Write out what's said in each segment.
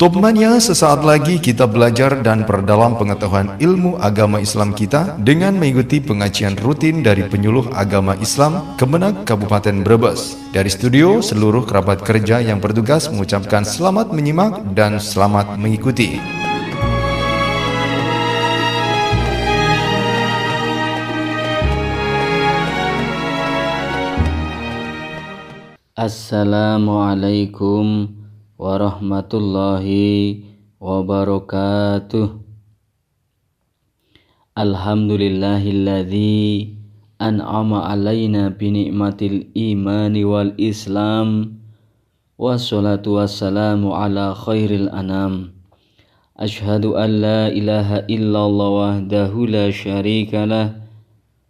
Topmania, sesaat lagi kita belajar dan perdalam pengetahuan ilmu agama Islam kita dengan mengikuti pengajian rutin dari penyuluh agama Islam Kemenag Kabupaten Brebes. Dari studio, seluruh kerabat kerja yang bertugas mengucapkan selamat menyimak dan selamat mengikuti. Assalamualaikum warahmatullahi wabarakatuh. Alhamdulillahilladzi an'ama alaina binikmatil imani wal islam. Wassalatu wassalamu ala khairil anam. Ashhadu an la ilaha illallah wahdahu la syarikalah.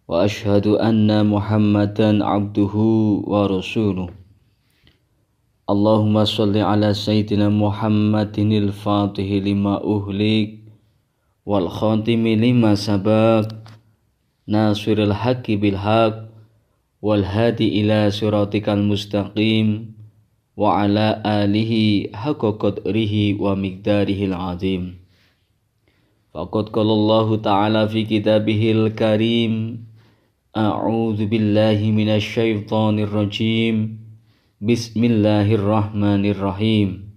Wa ashhadu anna muhammadan abduhu wa rasuluh. Allahumma salli ala sayyidina Muhammadinil fatihi lima uhlik wal khatimi lima sabaq nasiril haqqi bil haqq wal hadi ila siratikal mustaqim wa ala alihi haqqa qadrihi wa miqdarihil azim. Faqad qala Allah ta'ala fi kitabihil karim, a'udzu billahi minasy syaithanir rajim. Bismillahirrahmanirrahim.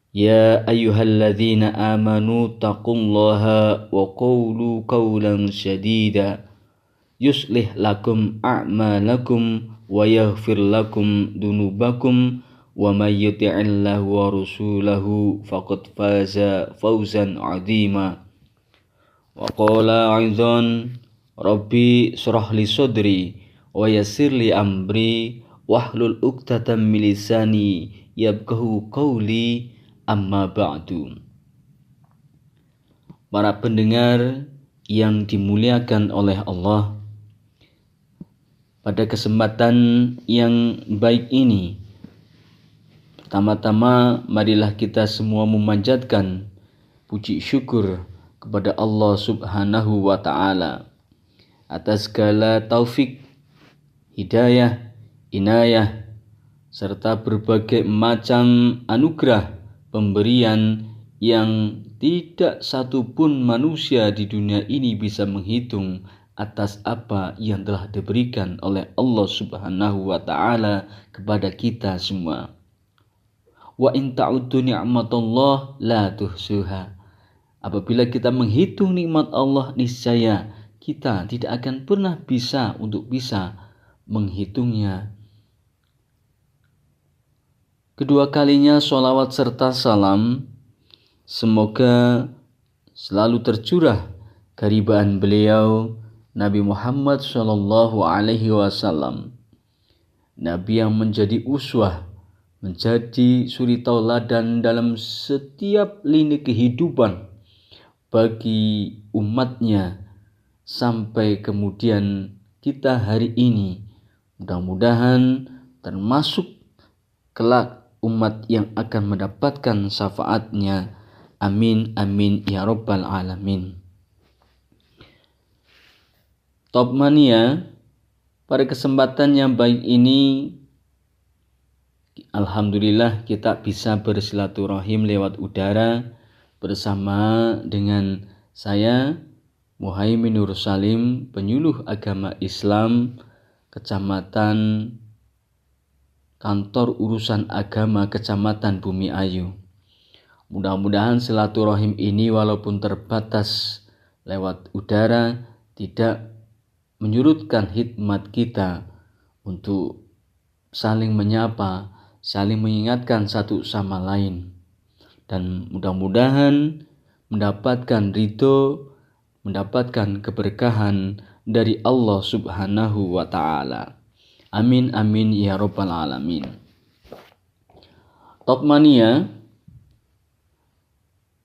Ya ayyuhalladzina amanu taqullaha wa qulu qawlan sadida yuslih lakum a'malakum wa yaghfir lakum dunubakum wa may yuti'illahu wa rasulahu faqad faza fawzan 'azima. Wa qala 'aidzan rabbi shrah li sadri wa yassir li amri wahlul 'uqdatam min lisani yafqahu qawli, amma ba'du. Para pendengar yang dimuliakan oleh Allah, pada kesempatan yang baik ini, pertama-tama marilah kita semua memanjatkan puji syukur kepada Allah Subhanahu wa ta'ala atas segala taufik, hidayah, inayah, serta berbagai macam anugerah pemberian yang tidak satupun manusia di dunia ini bisa menghitung atas apa yang telah diberikan oleh Allah Subhanahu wa ta'ala kepada kita semua. Wa in ta'uddu ni'matallah la tuhsuha. Apabila kita menghitung nikmat Allah, niscaya kita tidak akan pernah bisa menghitungnya. Kedua kalinya sholawat serta salam semoga selalu tercurah keharibaan beliau Nabi Muhammad sallallahu alaihi wasallam, Nabi yang menjadi uswah, menjadi suri tauladan dalam setiap lini kehidupan bagi umatnya sampai kemudian kita hari ini. Mudah-mudahan termasuk kelak umat yang akan mendapatkan syafaatnya. Amin amin ya rabbal alamin. Topmania, pada kesempatan yang baik ini alhamdulillah kita bisa bersilaturahim lewat udara bersama dengan saya Muhaimin Nur Salim, penyuluh agama Islam Kecamatan Kantor Urusan Agama Kecamatan Bumi Ayu. Mudah-mudahan silaturahim ini walaupun terbatas lewat udara tidak menyurutkan hikmat kita untuk saling menyapa, saling mengingatkan satu sama lain, dan mudah-mudahan mendapatkan ridho, mendapatkan keberkahan dari Allah Subhanahu wa ta'ala. Amin amin ya rabbal alamin. Topmania,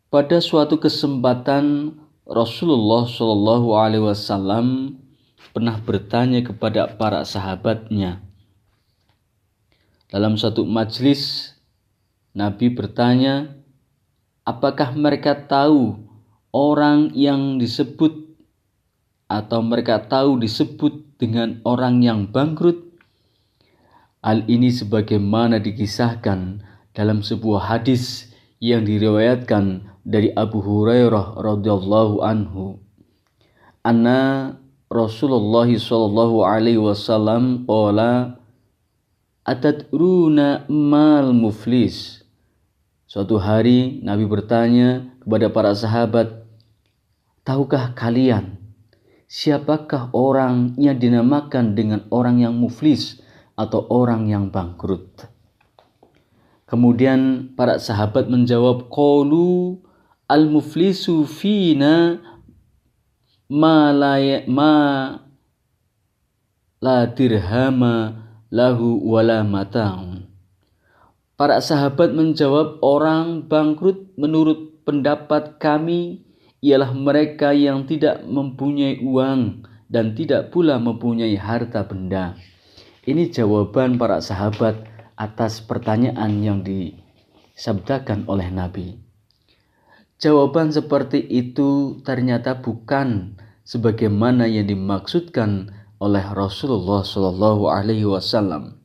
pada suatu kesempatan Rasulullah Shallallahu alaihi wasallam pernah bertanya kepada para sahabatnya. Dalam satu majlis, Nabi bertanya, apakah mereka tahu orang yang disebut atau mereka tahu disebut dengan orang yang bangkrut? Hal ini sebagaimana dikisahkan dalam sebuah hadis yang diriwayatkan dari Abu Hurairah radhiyallahu anhu, anna Rasulullah sallallahu alaihi wasallam qala atadruna mal muflis. Suatu hari Nabi bertanya kepada para sahabat, tahukah kalian siapakah orang yang dinamakan dengan orang yang muflis atau orang yang bangkrut? Kemudian para sahabat menjawab, qalu al-muflisu fina ma la dirhama lahu wala mata'un. Para sahabat menjawab, orang bangkrut menurut pendapat kami ialah mereka yang tidak mempunyai uang dan tidak pula mempunyai harta benda. Ini jawaban para sahabat atas pertanyaan yang disabdakan oleh Nabi. Jawaban seperti itu ternyata bukan sebagaimana yang dimaksudkan oleh Rasulullah Shallallahu Alaihi Wasallam.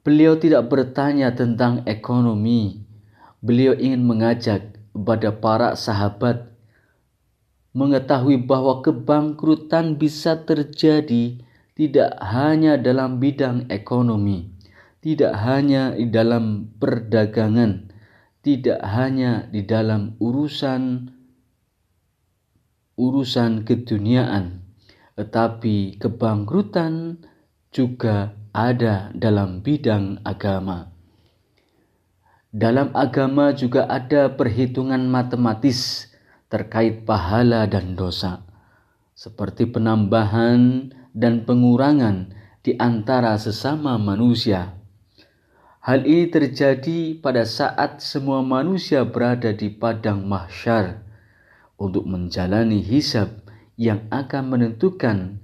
Beliau tidak bertanya tentang ekonomi. Beliau ingin mengajak kepada para sahabat mengetahui bahwa kebangkrutan bisa terjadi tidak hanya dalam bidang ekonomi, tidak hanya di dalam perdagangan, tidak hanya di dalam urusan keduniaan, tetapi kebangkrutan juga ada dalam bidang agama. Dalam agama juga ada perhitungan matematis terkait pahala dan dosa, seperti penambahan dan pengurangan di antara sesama manusia. Hal ini terjadi pada saat semua manusia berada di padang mahsyar untuk menjalani hisab yang akan menentukan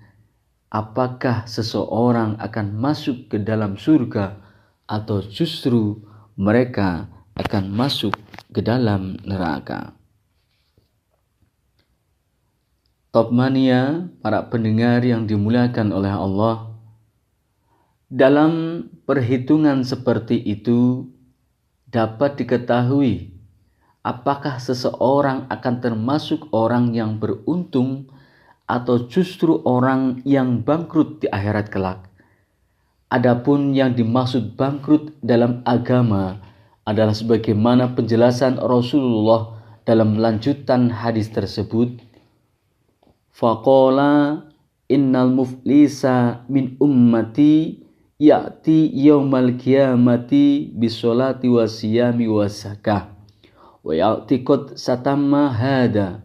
apakah seseorang akan masuk ke dalam surga atau justru mereka akan masuk ke dalam neraka. Top Mania, para pendengar yang dimuliakan oleh Allah, dalam perhitungan seperti itu dapat diketahui apakah seseorang akan termasuk orang yang beruntung atau justru orang yang bangkrut di akhirat kelak. Adapun yang dimaksud bangkrut dalam agama adalah sebagaimana penjelasan Rasulullah dalam lanjutan hadis tersebut. Faqala innal muflisa min ummati ya'ti yaumal qiyamati bisolati wa siyami wa zakah wa ya'ti qad satamma hada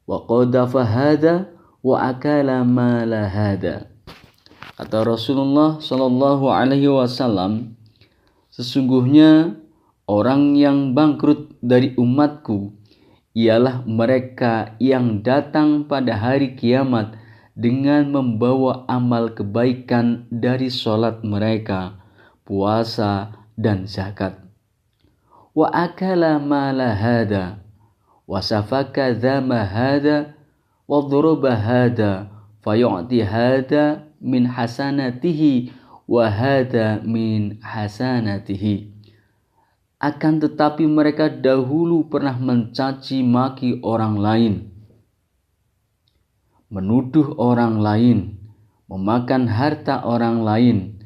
wa qadafa hada wa akala mala hada. Kata Rasulullah sallallahu alaihi wasallam, sesungguhnya orang yang bangkrut dari umatku ialah mereka yang datang pada hari kiamat dengan membawa amal kebaikan dari sholat mereka, puasa dan zakat. Wa akala mala hada, wa safaka dhama hada, wa dhuruba hada, fayu'ti hada min hasanatihi, wa hada min hasanatihi. Akan tetapi mereka dahulu pernah mencaci maki orang lain, menuduh orang lain, memakan harta orang lain,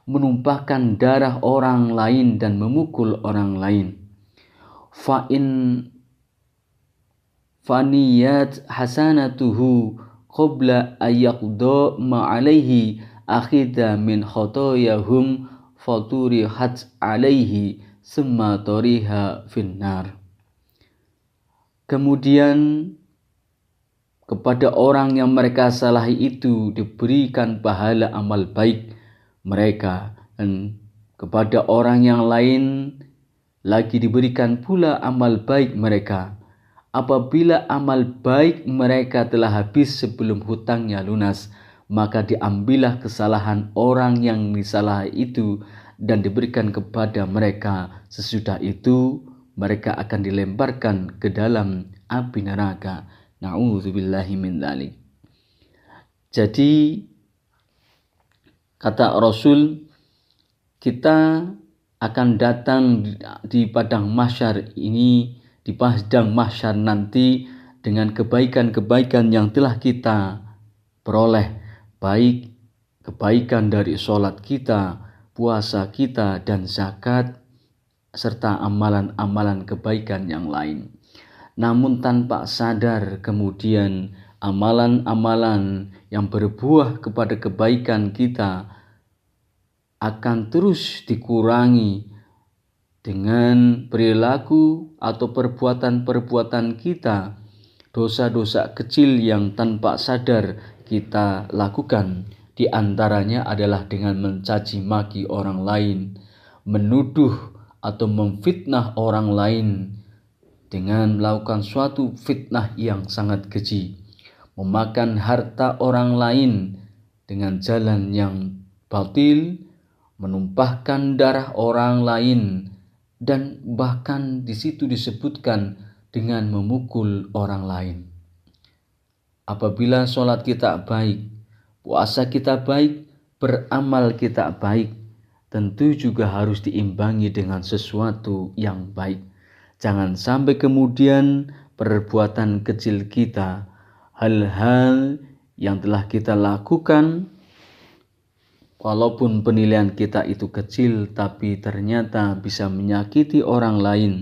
menumpahkan darah orang lain dan memukul orang lain. Faniyat hasanatuhu qabla ayyaqda ma'alaihi akhidha min khotoyahum faturihat alaihi summa toriha finnar. Kemudian kepada orang yang mereka salahi itu diberikan pahala amal baik mereka, dan kepada orang yang lain lagi diberikan pula amal baik mereka. Apabila amal baik mereka telah habis sebelum hutangnya lunas, maka diambillah kesalahan orang yang disalahi itu dan diberikan kepada mereka. Sesudah itu mereka akan dilemparkan ke dalam api neraka. Na'udzubillahi min dzalik. Jadi kata Rasul, kita akan datang di padang mahsyar ini, di padang mahsyar nanti, dengan kebaikan-kebaikan yang telah kita peroleh, baik kebaikan dari sholat kita, puasa kita, dan zakat, serta amalan-amalan kebaikan yang lain. Namun tanpa sadar kemudian amalan-amalan yang berbuah kepada kebaikan kita akan terus dikurangi dengan perilaku atau perbuatan-perbuatan kita, dosa-dosa kecil yang tanpa sadar kita lakukan. Di antaranya adalah dengan mencaci maki orang lain, menuduh atau memfitnah orang lain dengan melakukan suatu fitnah yang sangat keji, memakan harta orang lain dengan jalan yang batil, menumpahkan darah orang lain, dan bahkan di situ disebutkan dengan memukul orang lain. Apabila sholat kita baik, puasa kita baik, beramal kita baik, tentu juga harus diimbangi dengan sesuatu yang baik. Jangan sampai kemudian perbuatan kecil kita, hal-hal yang telah kita lakukan, walaupun penilaian kita itu kecil, tapi ternyata bisa menyakiti orang lain.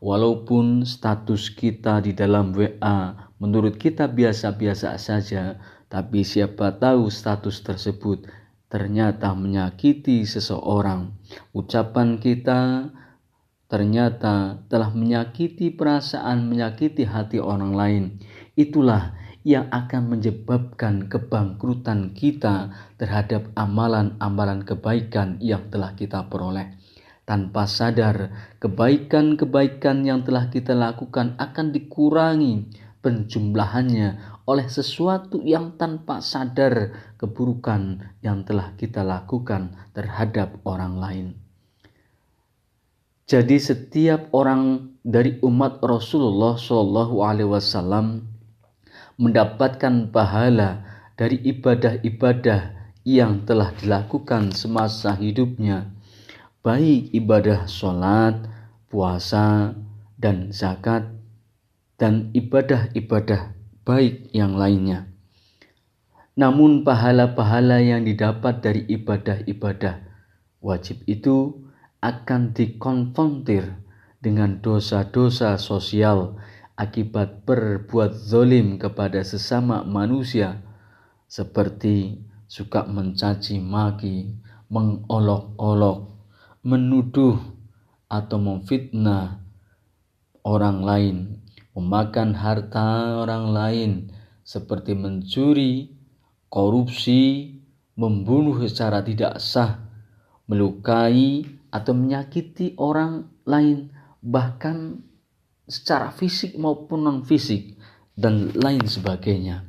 Walaupun status kita di dalam WA menurut kita biasa-biasa saja, tapi siapa tahu status tersebut ternyata menyakiti seseorang. Ucapan kita ternyata telah menyakiti perasaan, menyakiti hati orang lain. Itulah yang akan menyebabkan kebangkrutan kita terhadap amalan-amalan kebaikan yang telah kita peroleh. Tanpa sadar, kebaikan-kebaikan yang telah kita lakukan akan dikurangi penjumlahannya oleh sesuatu yang tanpa sadar, keburukan yang telah kita lakukan terhadap orang lain. Jadi setiap orang dari umat Rasulullah SAW mendapatkan pahala dari ibadah-ibadah yang telah dilakukan semasa hidupnya, baik ibadah sholat, puasa, dan zakat, dan ibadah-ibadah baik yang lainnya. Namun pahala-pahala yang didapat dari ibadah-ibadah wajib itu akan dikonfrontir dengan dosa-dosa sosial akibat berbuat zalim kepada sesama manusia, seperti suka mencaci maki, mengolok-olok, menuduh atau memfitnah orang lain, memakan harta orang lain seperti mencuri, korupsi, membunuh secara tidak sah, melukai atau menyakiti orang lain, bahkan secara fisik maupun non-fisik, dan lain sebagainya.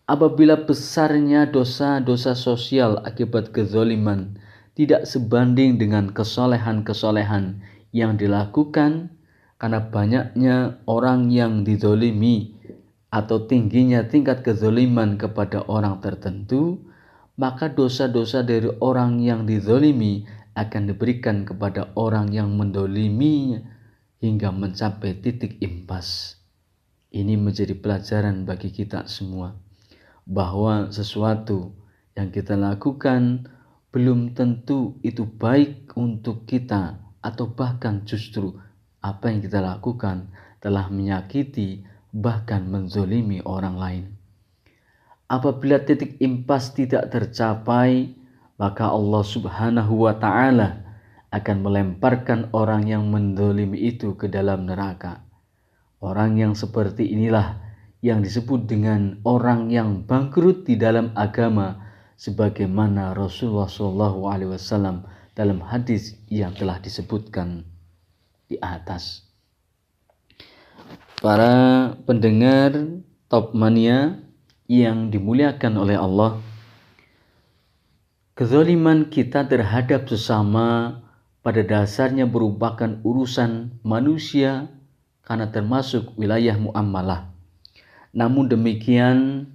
Apabila besarnya dosa-dosa sosial akibat kezaliman tidak sebanding dengan kesolehan-kesolehan yang dilakukan, karena banyaknya orang yang dizalimi atau tingginya tingkat kezaliman kepada orang tertentu, maka dosa-dosa dari orang yang dizalimi akan diberikan kepada orang yang mendoliminya hingga mencapai titik impas. Ini menjadi pelajaran bagi kita semua, bahwa sesuatu yang kita lakukan belum tentu itu baik untuk kita, atau bahkan justru apa yang kita lakukan telah menyakiti bahkan menzolimi orang lain. Apabila titik impas tidak tercapai, maka Allah Subhanahu wa Ta'ala akan melemparkan orang yang menzolimi itu ke dalam neraka. Orang yang seperti inilah yang disebut dengan orang yang bangkrut di dalam agama, sebagaimana Rasulullah SAW dalam hadis yang telah disebutkan di atas. Para pendengar Top Mania yang dimuliakan oleh Allah, kezaliman kita terhadap sesama pada dasarnya merupakan urusan manusia karena termasuk wilayah muamalah. Namun demikian,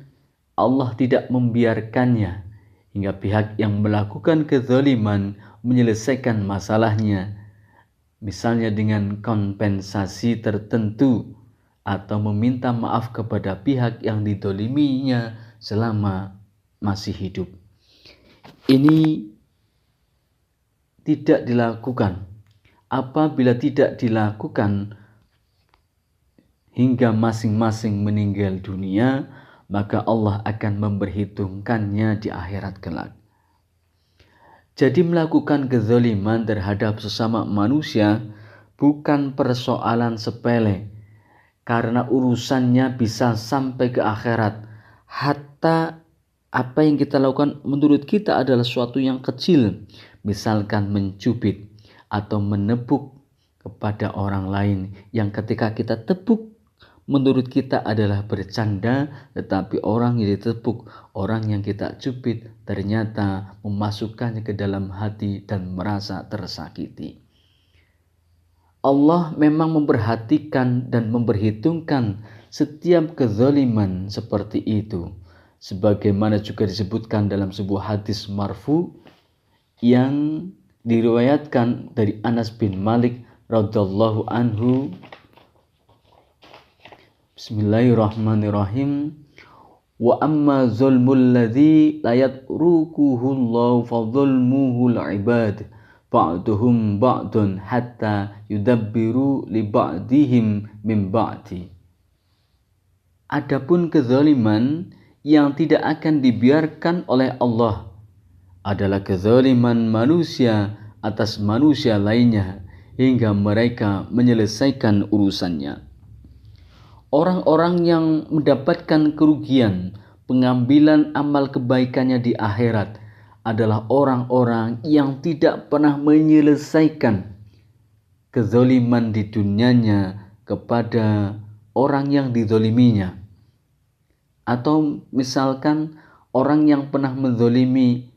Allah tidak membiarkannya hingga pihak yang melakukan kezaliman menyelesaikan masalahnya, misalnya dengan kompensasi tertentu atau meminta maaf kepada pihak yang didoliminya selama masih hidup. Ini tidak dilakukan. Apabila tidak dilakukan hingga masing-masing meninggal dunia, maka Allah akan memperhitungkannya di akhirat kelak. Jadi melakukan kezaliman terhadap sesama manusia bukan persoalan sepele, karena urusannya bisa sampai ke akhirat. Hatta apa yang kita lakukan menurut kita adalah sesuatu yang kecil, misalkan mencubit atau menepuk kepada orang lain, yang ketika kita tepuk menurut kita adalah bercanda, tetapi orang yang ditepuk, orang yang kita cubit ternyata memasukkannya ke dalam hati dan merasa tersakiti. Allah memang memperhatikan dan memperhitungkan setiap kezaliman seperti itu, sebagaimana juga disebutkan dalam sebuah hadis marfu yang diriwayatkan dari Anas bin Malik radhiyallahu anhu. Bismillahirrahmanirrahim. Wa amma zulmul ladzi la yatrukuhu Allah fa zulmuhu al-ibad ba'duhum ba'dun hatta yudabbiru li ba'dihim min ba'di. Adapun kezaliman yang tidak akan dibiarkan oleh Allah adalah kezaliman manusia atas manusia lainnya hingga mereka menyelesaikan urusannya. Orang-orang yang mendapatkan kerugian pengambilan amal kebaikannya di akhirat adalah orang-orang yang tidak pernah menyelesaikan kezaliman di dunianya kepada orang yang dizaliminya. Atau misalkan orang yang pernah menzalimi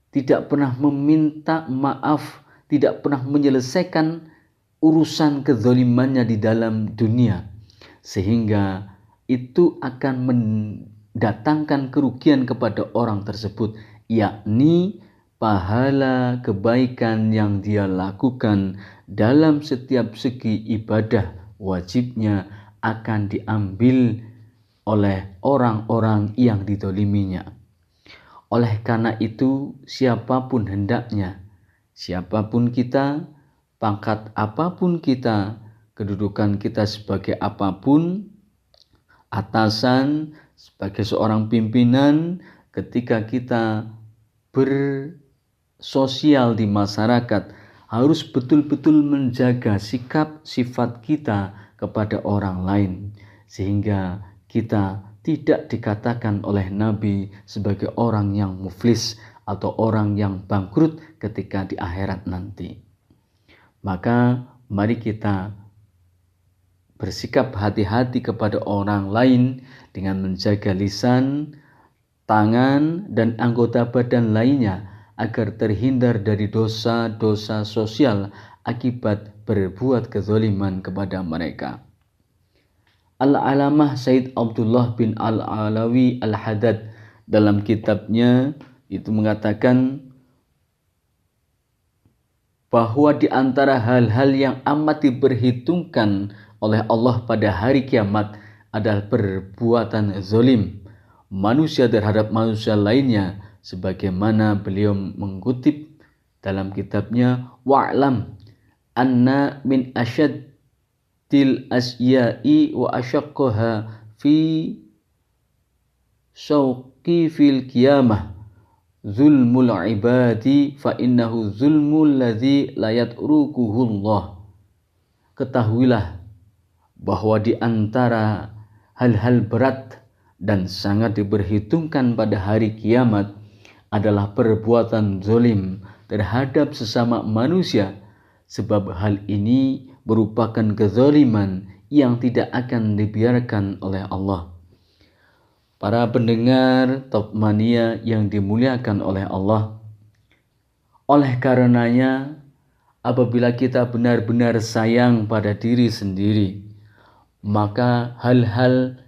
tidak pernah meminta maaf, tidak pernah menyelesaikan urusan kezalimannya di dalam dunia, sehingga itu akan mendatangkan kerugian kepada orang tersebut, yakni pahala kebaikan yang dia lakukan dalam setiap segi ibadah wajibnya akan diambil oleh orang-orang yang dizaliminya. Oleh karena itu, siapapun hendaknya, siapapun kita, pangkat apapun kita, kedudukan kita sebagai apapun, atasan, sebagai seorang pimpinan, ketika kita bersosial di masyarakat, harus betul-betul menjaga sikap sifat kita kepada orang lain, sehingga kita tidak dikatakan oleh Nabi sebagai orang yang muflis atau orang yang bangkrut ketika di akhirat nanti. Maka mari kita bersikap hati-hati kepada orang lain dengan menjaga lisan, tangan, dan anggota badan lainnya agar terhindar dari dosa-dosa sosial akibat berbuat kezaliman kepada mereka. Al-Alamah Said Abdullah bin Al-Alawi Al-Haddad dalam kitabnya itu mengatakan bahwa di antara hal-hal yang amat diperhitungkan oleh Allah pada hari kiamat adalah perbuatan zalim manusia terhadap manusia lainnya, sebagaimana beliau mengutip dalam kitabnya wa'lam anna min asyad til asya'i wa asyaqqaha fi syauqi fil qiyamah zulmul ibadi fa innahu zulmul ladzi la yatrukuhullah. Ketahuilah bahwa di antara hal-hal berat dan sangat diperhitungkan pada hari kiamat adalah perbuatan zalim terhadap sesama manusia, sebab hal ini merupakan kezaliman yang tidak akan dibiarkan oleh Allah. Para pendengar Top Mania yang dimuliakan oleh Allah, oleh karenanya apabila kita benar-benar sayang pada diri sendiri, maka hal-hal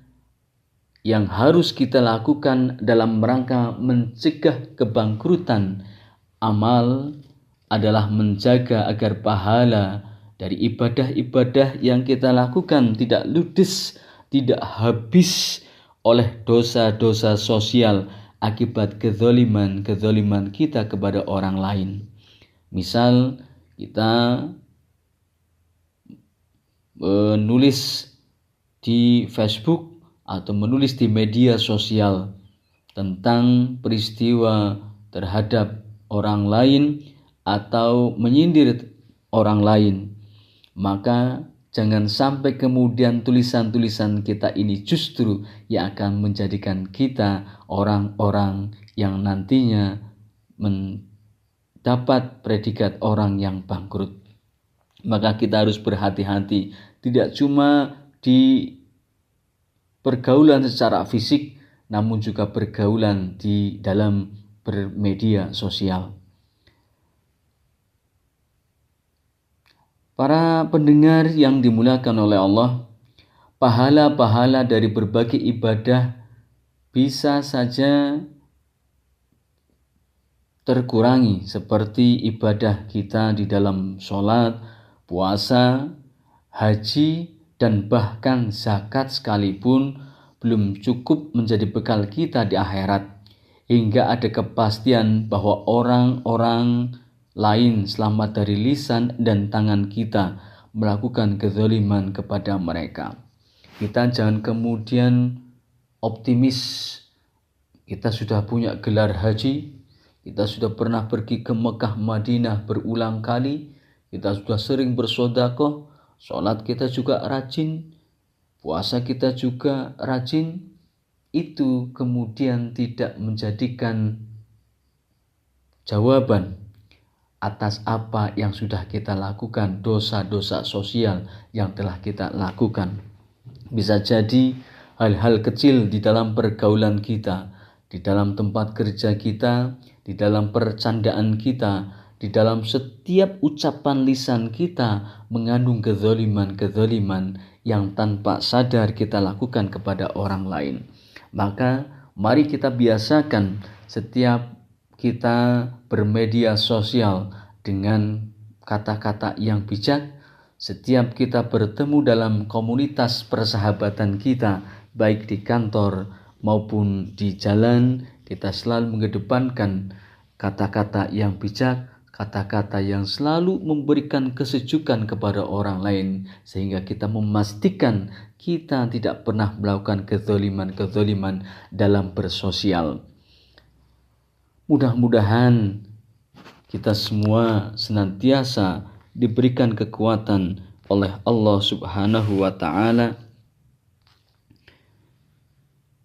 yang harus kita lakukan dalam rangka mencegah kebangkrutan amal adalah menjaga agar pahala dari ibadah-ibadah yang kita lakukan tidak ludes, tidak habis oleh dosa-dosa sosial akibat kezaliman kita kepada orang lain. Misal kita menulis di Facebook atau menulis di media sosial tentang peristiwa terhadap orang lain atau menyindir orang lain, maka jangan sampai kemudian tulisan-tulisan kita ini justru yang akan menjadikan kita orang-orang yang nantinya mendapat predikat orang yang bangkrut. Maka kita harus berhati-hati, tidak cuma di pergaulan secara fisik, namun juga pergaulan di dalam bermedia sosial. Para pendengar yang dimuliakan oleh Allah, pahala-pahala dari berbagai ibadah bisa saja terkurangi, seperti ibadah kita di dalam sholat, puasa, haji, dan bahkan zakat sekalipun belum cukup menjadi bekal kita di akhirat, hingga ada kepastian bahwa orang-orang lain selamat dari lisan dan tangan kita melakukan kezaliman kepada mereka. Kita jangan kemudian optimis, kita sudah punya gelar haji, kita sudah pernah pergi ke Mekah Madinah berulang kali, kita sudah sering bersedekah, sholat kita juga rajin, puasa kita juga rajin. Itu kemudian tidak menjadikan jawaban atas apa yang sudah kita lakukan, dosa-dosa sosial yang telah kita lakukan. Bisa jadi hal-hal kecil di dalam pergaulan kita, di dalam tempat kerja kita, di dalam percandaan kita, di dalam setiap ucapan lisan kita mengandung kezaliman yang tanpa sadar kita lakukan kepada orang lain. Maka mari kita biasakan setiap kita bermedia sosial dengan kata-kata yang bijak. Setiap kita bertemu dalam komunitas persahabatan kita, baik di kantor maupun di jalan, kita selalu mengedepankan kata-kata yang bijak, kata-kata yang selalu memberikan kesejukan kepada orang lain, sehingga kita memastikan kita tidak pernah melakukan kezaliman dalam bersosial. Mudah-mudahan kita semua senantiasa diberikan kekuatan oleh Allah Subhanahu wa Ta'ala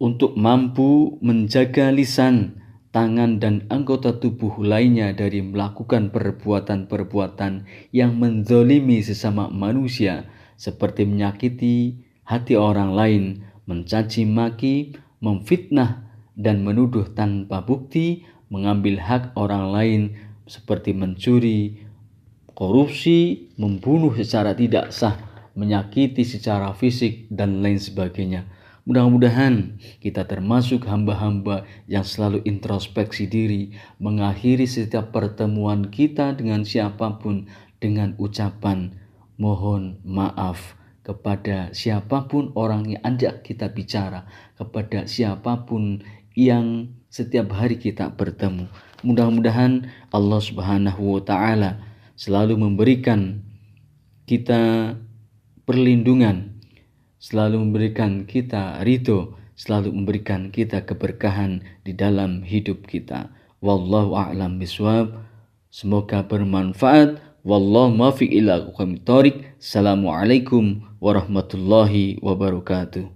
untuk mampu menjaga lisan, tangan, dan anggota tubuh lainnya dari melakukan perbuatan-perbuatan yang menzalimi sesama manusia, seperti menyakiti hati orang lain, mencaci maki, memfitnah, dan menuduh tanpa bukti, mengambil hak orang lain seperti mencuri, korupsi, membunuh secara tidak sah, menyakiti secara fisik, dan lain sebagainya. Mudah-mudahan kita termasuk hamba-hamba yang selalu introspeksi diri, mengakhiri setiap pertemuan kita dengan siapapun dengan ucapan mohon maaf kepada siapapun orang yang ajak kita bicara, kepada siapapun yang setiap hari kita bertemu. Mudah-mudahan Allah Subhanahu wa Ta'ala selalu memberikan kita perlindungan, selalu memberikan kita ridho, selalu memberikan kita keberkahan di dalam hidup kita. Wallahu a'lam bishawab. Semoga bermanfaat. Wallahu muwaffiq ila aqwamit thoriq. Assalamualaikum warahmatullahi wabarakatuh.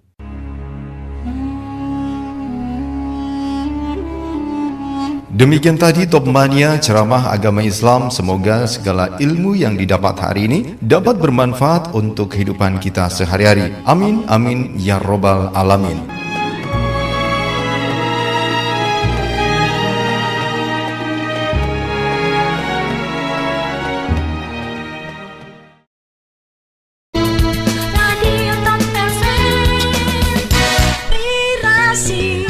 Demikian tadi Top Mania ceramah agama Islam. Semoga segala ilmu yang didapat hari ini dapat bermanfaat untuk kehidupan kita sehari-hari. Amin, amin, ya robbal alamin. Radio Top FM, kasih